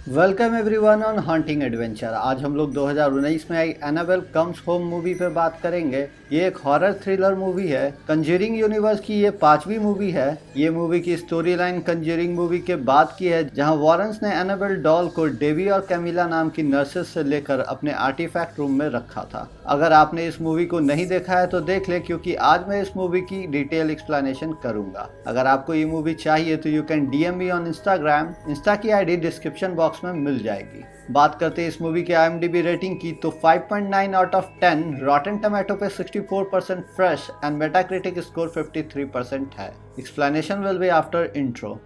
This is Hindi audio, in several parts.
Welcome everyone on hunting adventure. आज हम लोग 2019 में आई एनाबेल कम्स होम मूवी पे बात करेंगे। ये एक हॉरर थ्रिलर मूवी है। कंज्यूरिंग यूनिवर्स की ये 5वीं मूवी है। ये मूवी की स्टोरी लाइन कंज्यूरिंग मूवी के बाद की है, जहां वॉरेंस ने एनाबेल डॉल को डेवी और कैमिला नाम की नर्सेस से लेकर अपने आर्टिफैक्ट रूम में रखा था। अगर आपने इस मूवी को नहीं देखा है तो देख ले, क्योंकि आज मैं इस मूवी की डिटेल एक्सप्लेनेशन करूंगा। अगर आपको ये मूवी चाहिए तो you can DM me on Instagram. Insta की ID डिस्क्रिप्शन बॉक्स में मिल जाएगी। बात करते हैं इस मूवी के IMDb रेटिंग की, तो 5.9 आउट ऑफ 10, रॉटन टोमेटो पे 64% फ्रेश एंड मेटाक्रिटिक स्कोर 53% है। Explanation will be after intro.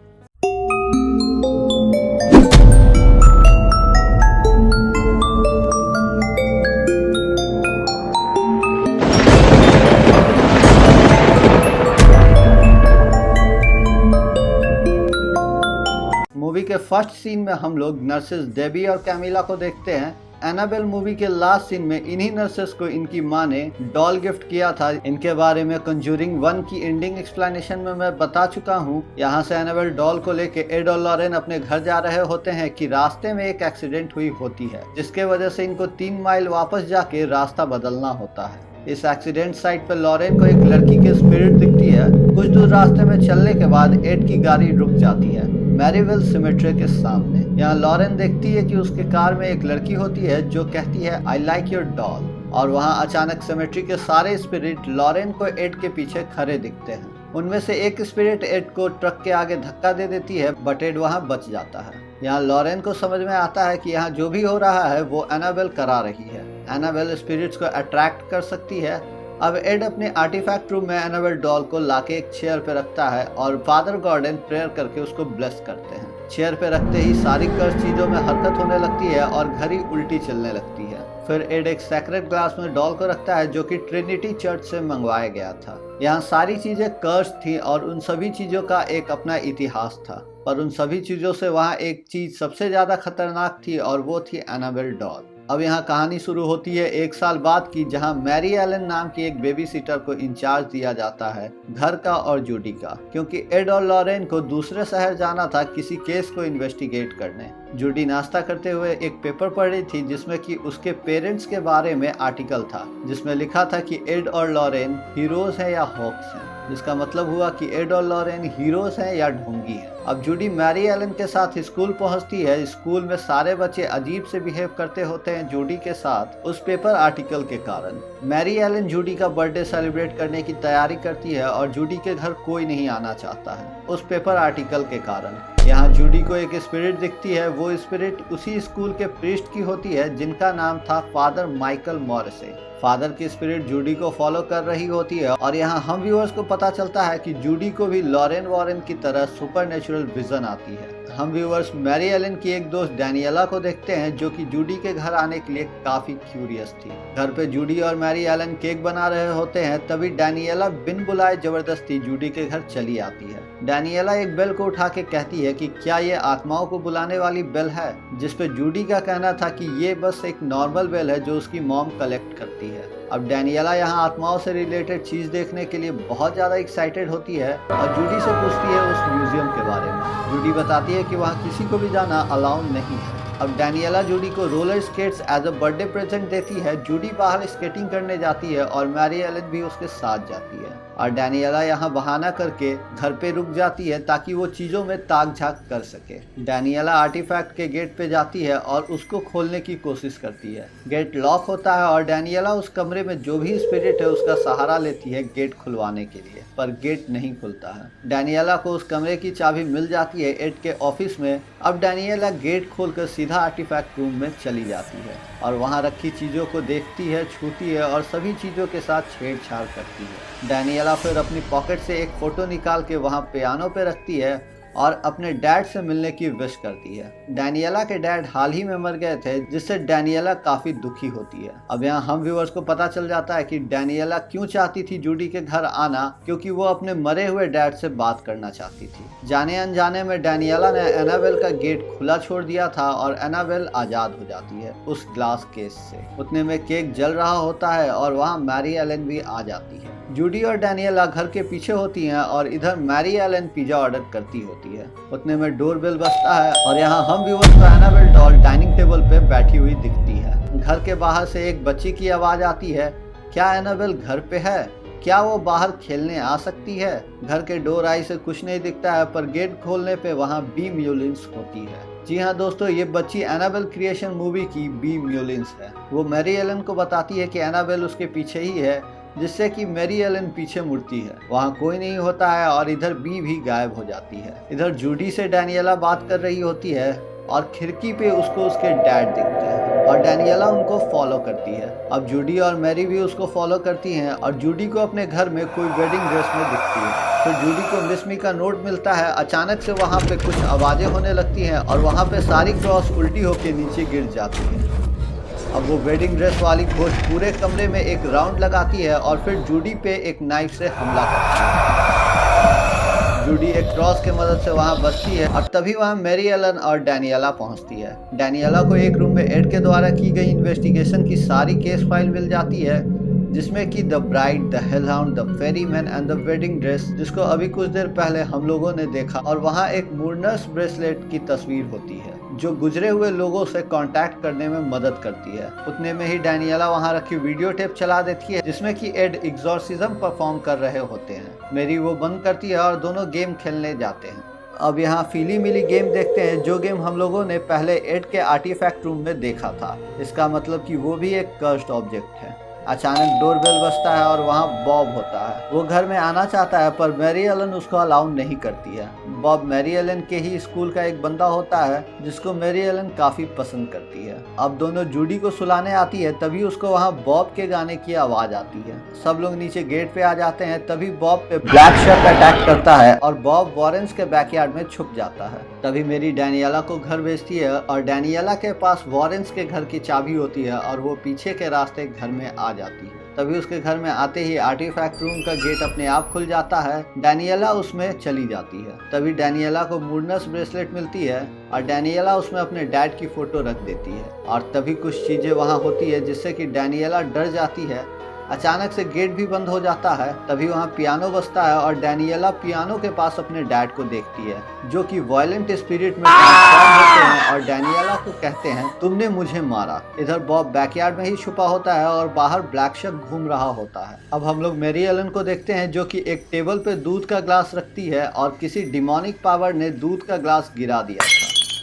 Movie के फर्स्ट सीन में हम लोग नर्सेस डेबी और कैमिला को देखते हैं। एनाबेल मूवी के लास्ट सीन में इन्हीं नर्सेस को इनकी मां ने डॉल गिफ्ट किया था। इनके बारे में कंज्यूरिंग 1 की एंडिंग एक्सप्लेनेशन में मैं बता चुका हूँ। यहाँ से एनाबेल डॉल को लेके एड और लॉरेन अपने घर जा रहे होते हैं कि रास्ते में एक एक्सीडेंट हुई होती है, जिसके वजह से इनको 3 माइल वापस जाके रास्ता बदलना होता है। इस एक्सीडेंट साइट पर लॉरेन को एक लड़की की स्पिरिट दिखती है। कुछ दूर रास्ते में चलने के बाद एड की गाड़ी रुक जाती है मैरीवेल सिमेट्री के सामने। यहाँ लॉरेन देखती है कि उसके कार में एक लड़की होती है जो कहती है आई लाइक योर डॉल, और वहाँ अचानक सिमेट्री के सारे स्पिरिट लॉरेन को एड के पीछे खड़े दिखते हैं। उनमें से एक स्पिरिट एड को ट्रक के आगे धक्का दे देती है, बट एड वहाँ बच जाता है। यहाँ लॉरेन को समझ में आता है कि यहाँ जो भी हो रहा है वो एनाबेल करा रही है। एनाबेल स्पिरिट्स को अट्रैक्ट कर सकती है। अब एड अपने आर्टिफैक्ट रूम में एनाबेल डॉल को लाके एक चेयर पे रखता है और फादर गॉर्डन प्रेयर करके उसको ब्लेस करते हैं। चेयर पे रखते ही सारी कर्स चीजों में हरकत होने लगती है और घड़ी उल्टी चलने लगती है। फिर एड एक सेक्रेट ग्लास में डॉल को रखता है जो कि ट्रिनिटी चर्च से मंगवाया गया था। यहाँ सारी चीजें कर्स थी और उन सभी चीजों का एक अपना इतिहास था, पर उन सभी चीजों से वहाँ एक चीज सबसे ज्यादा खतरनाक थी और वो थी एनाबेल डॉल। अब यहाँ कहानी शुरू होती है 1 साल बाद की, जहाँ मैरी एलन नाम की एक बेबी सीटर को इंचार्ज दिया जाता है घर का और जूडी का, क्योंकि एड और लॉरेन को दूसरे शहर जाना था किसी केस को इन्वेस्टिगेट करने। जूडी नाश्ता करते हुए एक पेपर पढ़ रही थी जिसमें कि उसके पेरेंट्स के बारे में आर्टिकल था, जिसमें लिखा था कि एड और लॉरेन हीरोज हैं या हॉक्स हैं, जिसका मतलब हुआ कि एड और लॉरेन हीरोज हैं या ढोंगी हैं। अब जूडी मैरी एलन के साथ स्कूल पहुंचती है। स्कूल में सारे बच्चे अजीब से बिहेव करते होते हैं जूडी के साथ उस पेपर आर्टिकल के कारण। मैरी एलन जूडी का बर्थडे सेलिब्रेट करने की तैयारी करती है और जूडी के घर कोई नहीं आना चाहता है उस पेपर आर्टिकल के कारण। यहाँ जूडी को एक स्पिरिट दिखती है। वो स्पिरिट उसी स्कूल के प्रीस्ट की होती है जिनका नाम था फादर माइकल मॉरिसे। फादर की स्पिरिट जूडी को फॉलो कर रही होती है और यहाँ हम व्यूअर्स को पता चलता है कि जूडी को भी लॉरेन वॉरेन की तरह सुपरनेचुरल विजन आती है। हम व्यूअर्स मैरी एलन की एक दोस्त डैनियला को देखते हैं जो कि जूडी के घर आने के लिए काफी क्यूरियस थी। घर पे जूडी और मैरी एलन केक बना रहे होते हैं, तभी डैनियला बिन बुलाए जबरदस्ती जूडी के घर चली आती है। डैनियला एक बेल को उठा के कहती है कि क्या ये आत्माओं को बुलाने वाली बेल है, जिसपे जूडी का कहना था कि ये बस एक नॉर्मल बेल है जो उसकी मॉम कलेक्ट करती है। अब डैनियला यहाँ आत्माओं से रिलेटेड चीज देखने के लिए बहुत ज्यादा एक्साइटेड होती है और जूडी से पूछती है उस म्यूजियम के बारे में। जूडी बताती है कि वहाँ किसी को भी जाना अलाउ नहीं है। अब डैनियला जूडी को roller skates as a birthday present देती है। जूडी बाहर स्केटिंग करने जाती है और मैरी एलन भी उसके साथ जाती है और डैनियला यहाँ बहाना करके घर पे रुक जाती है ताकि वो चीजों में ताक झाक कर सके। डैनियला आर्टिफैक्ट के गेट पे जाती है और उसको खोलने की कोशिश करती है। गेट लॉक होता है और डैनियला उस कमरे में जो भी स्पिरिट है उसका सहारा लेती है गेट खुलवाने के लिए, पर गेट नहीं खुलता है। डैनियला को उस कमरे की चाबी मिल जाती है एड के ऑफिस में। अब डैनियला गेट खोलकर सीधा आर्टिफैक्ट रूम में चली जाती है और वहाँ रखी चीजों को देखती है, छूती है और सभी चीजों के साथ छेड़छाड़ करती है। डैनियला फिर अपनी पॉकेट से एक फोटो निकाल के वहाँ पियानो पे रखती है और अपने डैड से मिलने की विश करती है। डैनियला के डैड हाल ही में मर गए थे, जिससे डैनियला काफी दुखी होती है। अब यहाँ हम व्यूअर्स को पता चल जाता है कि डैनियला क्यों चाहती थी जूडी के घर आना, क्योंकि वो अपने मरे हुए डैड से बात करना चाहती थी। जाने अनजाने में डैनियला ने एनाबेल का गेट खुला छोड़ दिया था और एनाबेल आजाद हो जाती है उस ग्लास केस से। उतने में केक जल रहा होता है और वहाँ मैरी एलन भी आ जाती है। जूडी और डैनियला घर के पीछे होती हैं और इधर मैरी एलन पिज्जा ऑर्डर करती होती होती है। उतने में डोरबेल बजता है और यहाँ हम व्यूअर्स को एनाबेल डॉल डाइनिंग टेबल पे बैठी हुई दिखती है। घर के बाहर से एक बच्ची की आवाज़ आती है, क्या एनाबेल घर पे है? क्या वो बाहर खेलने आ सकती है? घर के डोर आई से कुछ नहीं दिखता है, पर गेट खोलने पे वहाँ बी म्यूलिन्स होती है। जी हाँ दोस्तों, ये बच्ची एनाबेल क्रिएशन मूवी की बी म्यूलिन्स है। वो मैरी एलन को बताती है कि एनाबेल उसके पीछे ही है, जिससे कि मैरी एलन पीछे मुड़ती है। वहाँ कोई नहीं होता है और इधर बी भी गायब हो जाती है। इधर जूडी से डैनियला बात कर रही होती है और खिड़की पे उसको उसके डैड दिखते हैं और डैनियला उनको फॉलो करती है। अब जूडी और मैरी भी उसको फॉलो करती हैं और जूडी को अपने घर में कोई वेडिंग ड्रेस में दिखती है। तो जूडी को मिस मी का नोट मिलता है। अचानक से वहाँ पे कुछ आवाज़ें होने लगती हैं और वहाँ पे सारी क्रॉस उल्टी होकर नीचे गिर जाती है। अब वो वेडिंग ड्रेस वाली खोज पूरे कमरे में एक राउंड लगाती है और फिर जूडी पे एक नाइफ से हमला करती है। जूडी एक क्रॉस के मदद से वहाँ बचती है और तभी वहाँ मैरी एलन और डैनियला पहुँचती है। डैनियला को एक रूम में एड के द्वारा की गई इन्वेस्टिगेशन की सारी केस फाइल मिल जाती है, जिसमें कि the bride, the hellhound, the ferryman and the wedding dress, जिसको अभी कुछ देर पहले हम लोगों ने देखा, और वहाँ एक मूर्नर्स ब्रेसलेट की तस्वीर होती है जो गुजरे हुए लोगों से कांटेक्ट करने में मदद करती है। उतने में ही डैनियला वहाँ रखी वीडियो टेप चला देती है जिसमें कि एड एग्जॉर्सिज्म परफॉर्म कर रहे होते हैं। मेरी वो बंद करती है और दोनों गेम खेलने जाते हैं। अब यहाँ फीली मिली गेम देखते हैं, जो गेम हम लोगों ने पहले एड के आर्टिफैक्ट रूम में देखा था। इसका मतलब कि वो भी एक कर्स्ड ऑब्जेक्ट है। अचानक डोरबेल बजता है और वहाँ बॉब होता है। वो घर में आना चाहता है पर मैरी एलन उसको अलाउ नहीं करती है। बॉब मैरी एलन के ही स्कूल का एक बंदा होता है जिसको मैरी एलन काफ़ी पसंद करती है। अब दोनों जूडी को सुलाने आती है, तभी उसको वहाँ बॉब के गाने की आवाज़ आती है। सब लोग नीचे गेट पे आ जाते हैं। तभी बॉब पे ब्लैक शार्क अटैक करता है और बॉब वॉरेंस के बैकयार्ड में छुप जाता है। तभी मेरी डैनियला को घर भेजती है और डैनियला के पास वॉरेंस के घर की चाबी होती है और वो पीछे के रास्ते घर में आ जाती है। तभी उसके घर में आते ही आर्टिफैक्ट रूम का गेट अपने आप खुल जाता है। डैनियला उसमें चली जाती है। तभी डैनियला को मूर्नस ब्रेसलेट मिलती है और डैनियला उसमें अपने डैड की फोटो रख देती है और तभी कुछ चीजें वहाँ होती है जिससे कि डैनियला डर जाती है। अचानक से गेट भी बंद हो जाता है। तभी वहाँ पियानो बजता है और डैनियला पियानो के पास अपने डैड को देखती है, जो कि वायलेंट स्पिरिट में ट्रांसफॉर्म होते हैं और डैनियला को कहते हैं, तुमने मुझे मारा। इधर बॉब बैकयार्ड में ही छुपा होता है और बाहर ब्लैक शार्क घूम रहा होता है। अब हम लोग मैरी एलन को देखते हैं, जो कि एक टेबल पे दूध का ग्लास रखती है और किसी डिमोनिक पावर ने दूध का ग्लास गिरा दिया था।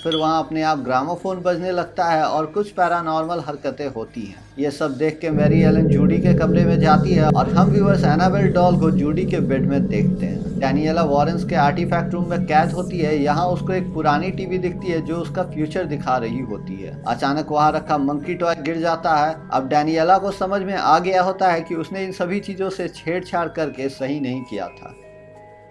फिर वहाँ अपने आप ग्रामोफोन बजने लगता है और कुछ पैरानॉर्मल हरकतें होती हैं। ये सब देख के मैरी एलन जूडी के कमरे में जाती है और हम व्यूअर्स एनाबेल डॉल को जूडी के बेड में देखते हैं। डैनियला वॉरेंस के आर्टिफैक्ट रूम में कैद होती है। यहाँ उसको एक पुरानी टीवी दिखती है जो उसका फ्यूचर दिखा रही होती है। अचानक वहाँ रखा मंकी टॉय गिर जाता है। अब डैनियला को समझ में आ गया होता है कि उसने इन सभी चीज़ों से छेड़छाड़ करके सही नहीं किया था।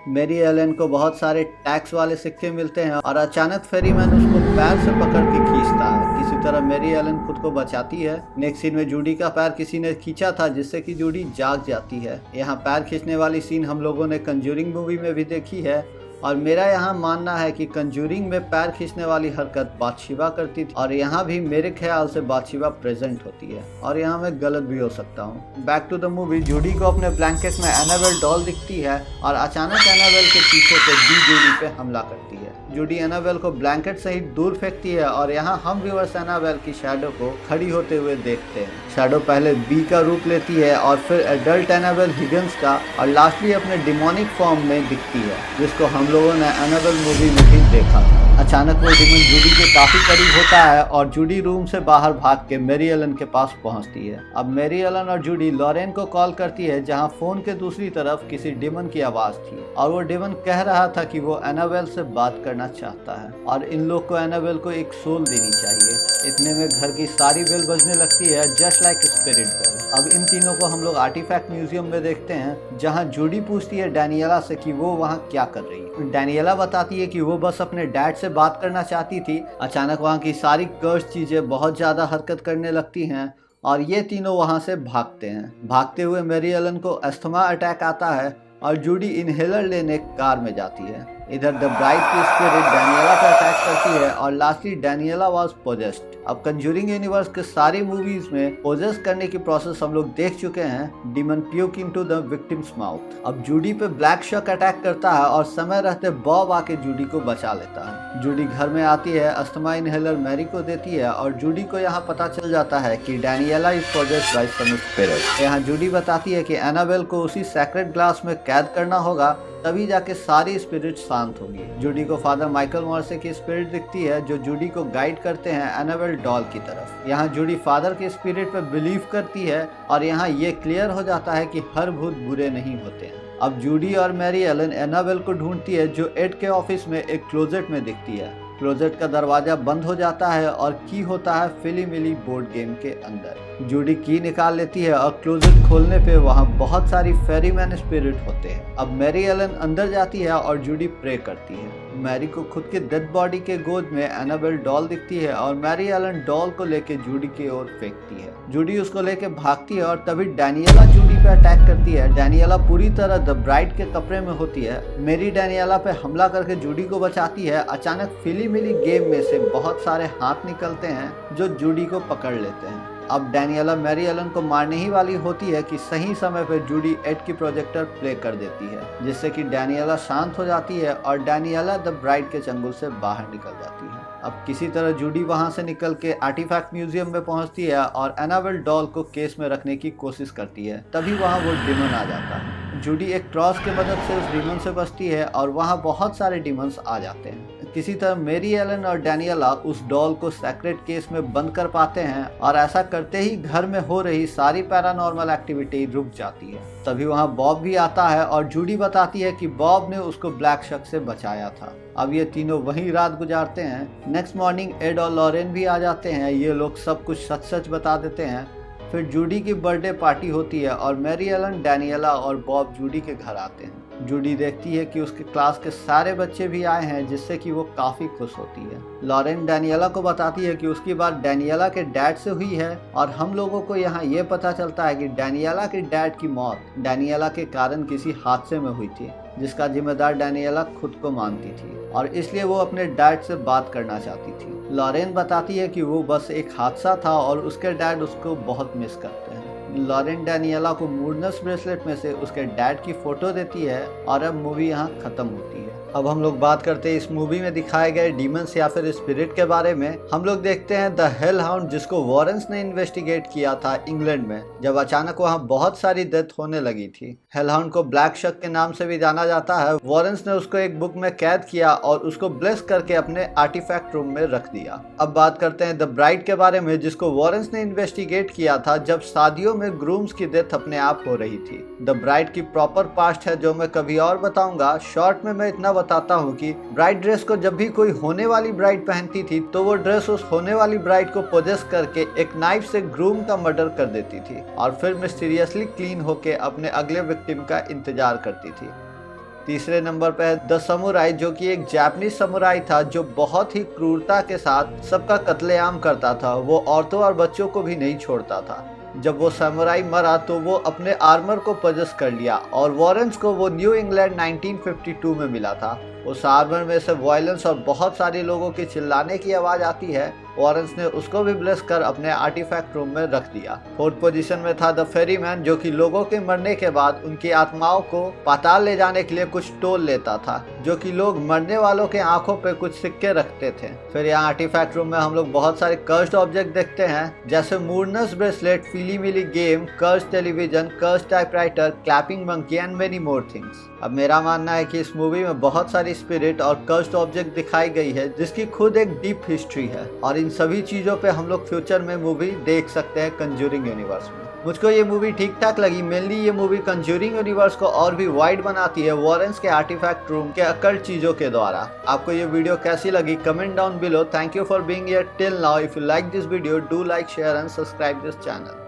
मैरी एलन को बहुत सारे टैक्स वाले सिक्के मिलते हैं और अचानक फेरीमैन उसको पैर से पकड़ के खींचता है। किसी तरह मैरी एलन खुद को बचाती है। नेक्स्ट सीन में जूडी का पैर किसी ने खींचा था, जिससे कि जूडी जाग जाती है। यहाँ पैर खींचने वाली सीन हम लोगों ने कंज्यूरिंग मूवी में भी देखी है और मेरा यहाँ मानना है कि कंज्यूरिंग में पैर खींचने वाली हरकत बाथशेबा करती थी और यहाँ भी मेरे ख्याल से बाथशेबा प्रेजेंट होती है और यहाँ मैं गलत भी हो सकता हूँ। Back to the movie, Judy को अपने ब्लैंकेट में एनाबेल डॉल दिखती है और अचानक एनाबेल के पीछे से बी जूडी पे हमला करती है। जूडी एनाबेल को ब्लैंकेट से ही दूर फेंकती है और यहाँ हम व्यूअर्स एनाबेल की शैडो को खड़ी होते हुए देखते हैं। शैडो पहले बी का रूप लेती है और फिर एडल्ट एनाबेल हिगन्स का और लास्टली अपने डिमोनिक फॉर्म में दिखती है, जिसको हम लोगों ने एनाबेल मूवी में भी देखा था। अचानक वो डिमन जूडी के काफी करीब होता है और जूडी रूम से बाहर भाग के मैरी एलन के पास पहुंचती है। अब मैरी एलन और जूडी लॉरेन को कॉल करती है, जहां फोन के दूसरी तरफ किसी डिमन की आवाज थी और वो डिमन कह रहा था कि वो एनाबेल से बात करना चाहता है और इन लोग को एनाबेल को एक सोल देनी चाहिए। इतने में घर की सारी बेल बजने लगती है, जस्ट लाइक स्पिरिट बेल। अब इन तीनों को हम लोग आर्टिफैक्ट म्यूजियम में देखते हैं, जहां जूडी पूछती है डैनियला से कि वो वहां क्या कर रही है। डैनियला बताती है कि वो बस अपने डैड से बात करना चाहती थी। अचानक वहां की सारी कर्स चीजें बहुत ज्यादा हरकत करने लगती हैं और ये तीनों वहां से भागते हैं। भागते हुए मैरी एलन को अस्थमा अटैक आता है और जूडी इनहेलर लेने कार में जाती है। इधर द ब्राइड की स्पिरिट डैनियला पर अटैक करती है और लास्टली डैनियला वाज पोजेस्ड। अब कंज्यूरिंग यूनिवर्स के सारी मूवीज में पोजेस करने की प्रोसेस हम लोग देख चुके हैं, demon puke into the victims mouth. अब जूडी पे ब्लैक शक अटैक करता है और समय रहते बॉब आके जूडी को बचा लेता है। जूडी घर में आती है, अस्थमा इनहेलर मैरी को देती है और जूडी को यहाँ पता चल जाता है कि Daniela is possessed by some spirit. यहाँ जूडी बताती है कि एनाबेल को उसी सेक्रेट ग्लास में कैद करना होगा, तभी जाके सारी स्पिरिट शांत होगी। जूडी को फादर माइकल मॉर्से की स्पिरिट दिखती है जो जूडी को गाइड करते हैं एनाबेल डॉल की तरफ। यहाँ जूडी फादर के स्पिरिट पर बिलीव करती है और यहाँ ये क्लियर हो जाता है कि हर भूत बुरे नहीं होते हैं। अब जूडी और मैरी एलन एनाबेल को ढूंढती है जो एड के ऑफिस में एक क्लोजेट में दिखती है। क्लोजेट का दरवाजा बंद हो जाता है और की होता है फिली मिली बोर्ड गेम के अंदर। जूडी की निकाल लेती है और क्लोजेट खोलने पे वहाँ बहुत सारी फेरीमैन स्पिरिट होते हैं। अब मैरी एलन अंदर जाती है और जूडी प्रे करती है। मैरी को खुद के डेड बॉडी के गोद में एनाबेल डॉल दिखती है और मैरी एलन डॉल को लेके जूडी की ओर फेंकती है। जूडी उसको लेके भागती है और तभी डैनियला जूडी पे अटैक करती है। डैनियला पूरी तरह द ब्राइड के कपड़े में होती है। मैरी डैनियला पे हमला करके जूडी को बचाती है। अचानक फिली मिली गेम में से बहुत सारे हाथ निकलते हैं जो जूडी को पकड़ लेते हैं। अब डैनियला मैरी एलन को मारने ही वाली होती है कि सही समय पर जूडी एड की प्रोजेक्टर प्ले कर देती है, जिससे कि डैनियला शांत हो जाती है और डैनियला द ब्राइड के चंगुल से बाहर निकल जाती है। अब किसी तरह जूडी वहां से निकल के आर्टिफैक्ट म्यूजियम में पहुंचती है और एनाबेल डॉल को केस में रखने की कोशिश करती है। तभी वहां वो डिमन आ जाता है। जूडी एक क्रॉस की मदद से उस डिमन से बचती है और वहां बहुत सारे डिमन्स आ जाते हैं। किसी तरह मैरी एलन और डैनियला उस डॉल को सेक्रेट केस में बंद कर पाते हैं और ऐसा करते ही घर में हो रही सारी पैरानॉर्मल एक्टिविटी रुक जाती है। तभी वहां बॉब भी आता है और जूडी बताती है कि बॉब ने उसको ब्लैक शक से बचाया था। अब ये तीनों वहीं रात गुजारते हैं। नेक्स्ट मॉर्निंग एड और लॉरेन भी आ जाते हैं। ये लोग सब कुछ सच सच बता देते हैं। फिर जूडी की बर्थडे पार्टी होती है और मैरी एलन, डैनियला और बॉब जूडी के घर आते हैं। जूडी देखती है कि उसके क्लास के सारे बच्चे भी आए हैं, जिससे कि वो काफी खुश होती है। लॉरेन डैनियला को बताती है कि उसकी बात डैनियला के डैड से हुई है और हम लोगों को यहाँ ये पता चलता है कि डैनियला के डैड की मौत डैनियला के कारण किसी हादसे में हुई थी, जिसका जिम्मेदार डैनियला खुद को मानती थी और इसलिए वो अपने डैड से बात करना चाहती थी। लॉरेन बताती है कि वो बस एक हादसा था और उसके डैड उसको बहुत मिस करते हैं। लॉरेन डैनियला को मूडनेस ब्रेसलेट में से उसके डैड की फोटो देती है और अब मूवी यहाँ खत्म होती है। अब हम लोग बात करते हैं इस मूवी में दिखाए गए डीमंस या फिर स्पिरिट के बारे में। हम लोग देखते हैं द हेल हाउंड, जिसको वॉरेंस ने इन्वेस्टिगेट किया था इंग्लैंड में, जब अचानक वहाँ बहुत सारी डेथ होने लगी थी। हेल हाउंड को ब्लैक शक के नाम से भी जाना जाता है। वॉरेंस ने उसको एक बुक में कैद किया और उसको ब्लेस करके अपने आर्टिफैक्ट रूम में रख दिया। अब बात करते हैं द ब्राइड के बारे में, जिसको वॉरेंस ने इन्वेस्टिगेट किया था जब शादियों में ग्रूम्स की डेथ अपने आप हो रही थी। द ब्राइड की प्रॉपर पास्ट है जो मैं कभी और बताऊंगा। शॉर्ट में मैं इतना बताता हूँ कि ब्राइड ड्रेस को जब भी कोई होने वाली ब्राइड पहनती थी तो वो ड्रेस उस होने वाली ब्राइड को पोजेस करके एक नाइफ से ग्रूम का मर्डर कर देती थी और फिर मिस्टीरियसली क्लीन होके अपने अगले विक्टिम का इंतजार करती थी। तीसरे नंबर पे है द समुराई, जो कि एक जापानीज समुराई था जो बहुत ही क्रूरता के साथ सबका कत्लेआम करता था। वो औरतों और बच्चों को भी नहीं छोड़ता था। जब वो समुराई मरा तो वो अपने आर्मर को पजेस कर लिया और वॉरेंस को वो न्यू इंग्लैंड 1952 में मिला था। उस आर्मर में से वायलेंस और बहुत सारे लोगों की चिल्लाने की आवाज़ आती है। वॉरेंस ने उसको भी ब्लेस कर अपने आर्टिफैक्ट रूम में रख दिया। फोर्थ पोजीशन में था द फेरीमैन, जो कि लोगों के मरने के बाद उनकी आत्माओं को पाताल ले जाने के लिए कुछ टोल लेता था, जो कि लोग मरने वालों के आंखों पे कुछ सिक्के रखते थे। फिर यहाँ आर्टिफैक्ट रूम में हम लोग बहुत सारे कर्स्ड ऑब्जेक्ट देखते हैं, जैसे moodness bracelet, feely meely game, cursed television, cursed typewriter, clapping monkey and many more things. अब मेरा मानना है कि इस मूवी में बहुत सारी स्पिरिट और कर्स्ड ऑब्जेक्ट दिखाई गई है, जिसकी खुद एक डीप हिस्ट्री है और इन सभी चीजों पे हम लोग फ्यूचर में मूवी देख सकते हैं कंज्यूरिंग यूनिवर्स में। मुझको ये मूवी ठीक ठाक लगी। मेनली ये मूवी कंज्यूरिंग यूनिवर्स को और भी वाइड बनाती है वॉरेंस के आर्टिफैक्ट रूम के अकल्ट चीजों के द्वारा। आपको ये वीडियो कैसी लगी comment down below. Thank you for being here till now. If you like this video, do like, share and subscribe this channel.